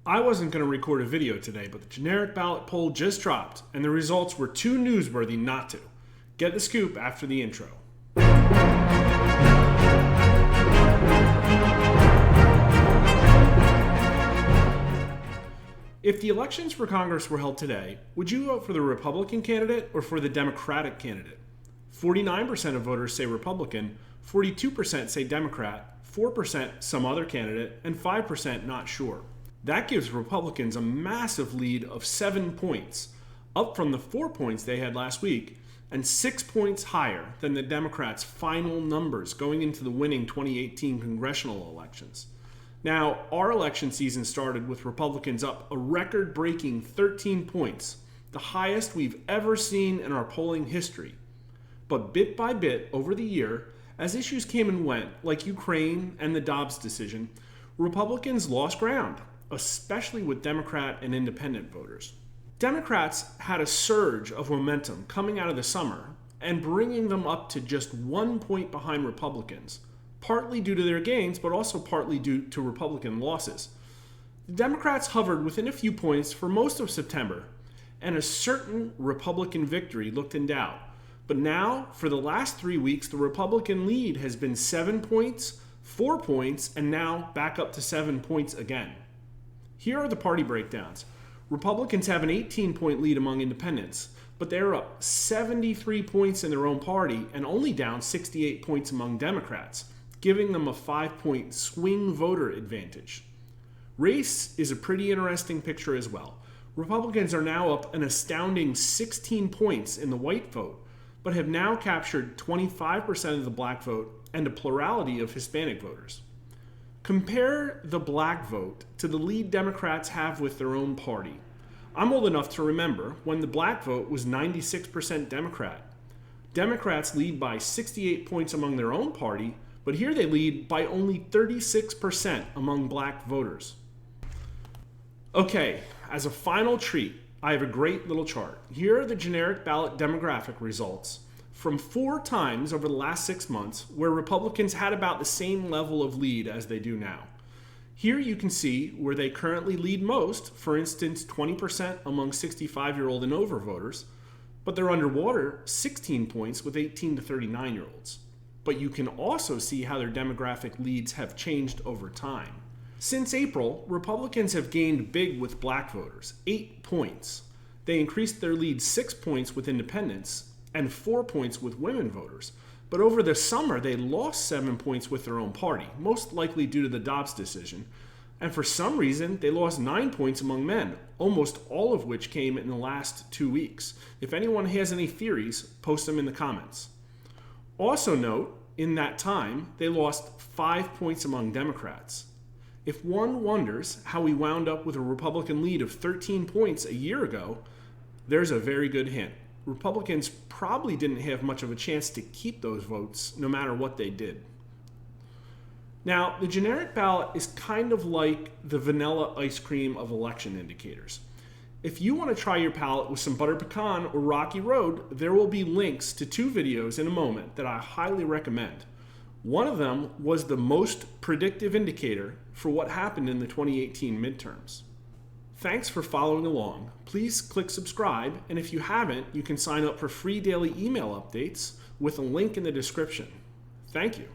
I wasn't going to record a video today, but the generic ballot poll just dropped, and the results were too newsworthy not to. Get the scoop after the intro. If the elections for Congress were held today, would you vote for the Republican candidate or for the Democratic candidate? 49% of voters say Republican, 42% say Democrat, 4% some other candidate, and 5% not sure. That gives Republicans a massive lead of 7 points, up from the 4 points they had last week, and 6 points higher than the Democrats' final numbers going into the winning 2018 congressional elections. Now, our election season started with Republicans up a record-breaking 13 points, the highest we've ever seen in our polling history. But bit by bit over the year, as issues came and went, like Ukraine and the Dobbs decision, Republicans lost ground, especially with Democrat and independent voters. Democrats had a surge of momentum coming out of the summer and bringing them up to just 1 point behind Republicans, partly due to their gains, but also partly due to Republican losses. The Democrats hovered within a few points for most of September, and a certain Republican victory looked in doubt. But now, for the last 3 weeks, the Republican lead has been 7 points, 4 points, and now back up to 7 points again. Here are the party breakdowns. Republicans have an 18-point lead among independents, but they're up 73 points in their own party and only down 68 points among Democrats, giving them a 5-point swing voter advantage. Race is a pretty interesting picture as well. Republicans are now up an astounding 16 points in the white vote, but have now captured 25% of the black vote and a plurality of Hispanic voters. Compare the black vote to the lead Democrats have with their own party. I'm old enough to remember when the black vote was 96% Democrat. Democrats lead by 68 points among their own party, but here they lead by only 36% among black voters. Okay, as a final treat, I have a great little chart. Here are the generic ballot demographic results from 4 times over the last 6 months where Republicans had about the same level of lead as they do now. Here you can see where they currently lead most, for instance 20% among 65-year-old and over voters, but they're underwater 16 points with 18 to 39-year-olds. But you can also see how their demographic leads have changed over time. Since April, Republicans have gained big with black voters, 8 points. They increased their lead 6 points with independents and 4 points with women voters. But over the summer, they lost 7 points with their own party, most likely due to the Dobbs decision. And for some reason, they lost 9 points among men, almost all of which came in the last 2 weeks. If anyone has any theories, post them in the comments. Also note, in that time, they lost 5 points among Democrats. If one wonders how we wound up with a Republican lead of 13 points a year ago, there's a very good hint. Republicans probably didn't have much of a chance to keep those votes no matter what they did. Now, the generic ballot is kind of like the vanilla ice cream of election indicators. If you want to try your palate with some butter pecan or rocky road, there will be links to 2 videos in a moment that I highly recommend. One of them was the most predictive indicator for what happened in the 2018 midterms. Thanks for following along. Please click subscribe, and if you haven't, you can sign up for free daily email updates with a link in the description. Thank you.